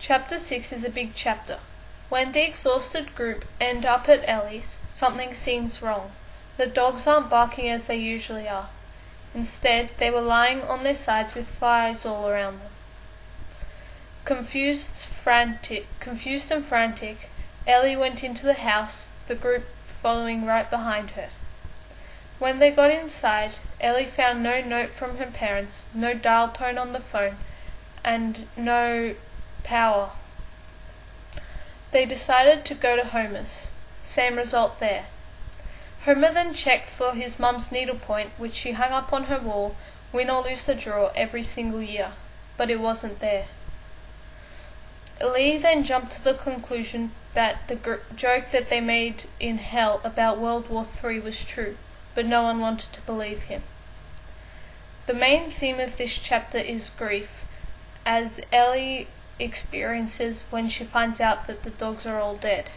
Chapter 6 is a big chapter. When the exhausted group end up at Ellie's, something seems wrong. The dogs aren't barking as they usually are. Instead, they were lying on their sides with flies all around them. Confused and frantic, Ellie went into the house, the group following right behind her. When they got inside, Ellie found no note from her parents, no dial tone on the phone, and no power. They decided to go to Homer's. Same result there. Homer then checked for his mum's needlepoint, which she hung up on her wall, win or lose the draw, every single year, but it wasn't there. Lee then jumped to the conclusion that the joke that they made in Hell about World War III was true, but no one wanted to believe him. The main theme of this chapter is grief, as Ellie experiences when she finds out that the dogs are all dead.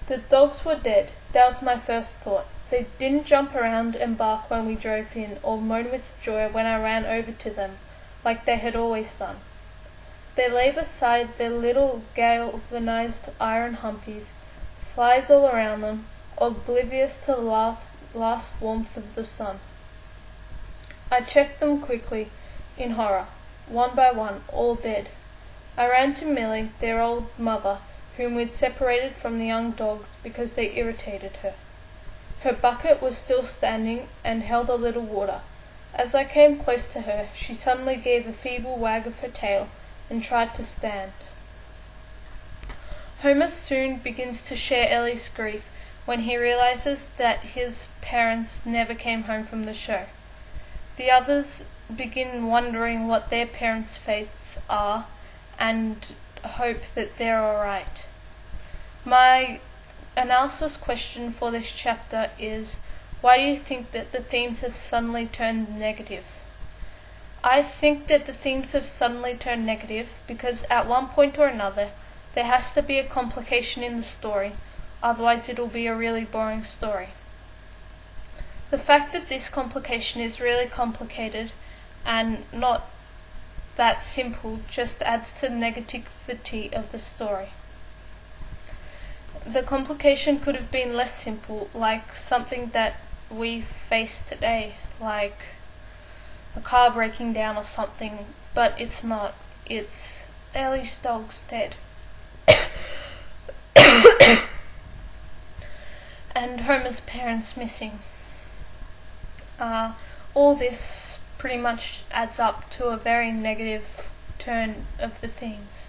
The dogs were dead. That was my first thought. They didn't jump around and bark when we drove in, or moan with joy when I ran over to them, like they had always done. They lay beside their little galvanized iron humpies, flies all around them, oblivious to the last warmth of the sun. I checked them quickly, in horror. One by one, all dead. I ran to Millie, their old mother, whom we'd separated from the young dogs because they irritated her. Her bucket was still standing and held a little water. As I came close to her, she suddenly gave a feeble wag of her tail and tried to stand. Homer soon begins to share Ellie's grief when he realizes that his parents never came home from the show. The others begin wondering what their parents' fates are and hope that they're alright. My analysis question for this chapter is, why do you think that the themes have suddenly turned negative? I think that the themes have suddenly turned negative because at one point or another there has to be a complication in the story, otherwise it'll be a really boring story. The fact that this complication is really complicated and not that simple just adds to the negativity of the story. The complication could have been less simple, like something that we face today, like a car breaking down or something, but it's not. It's Ellie's dog's dead. And Homer's parents missing. All this pretty much adds up to a very negative turn of the themes.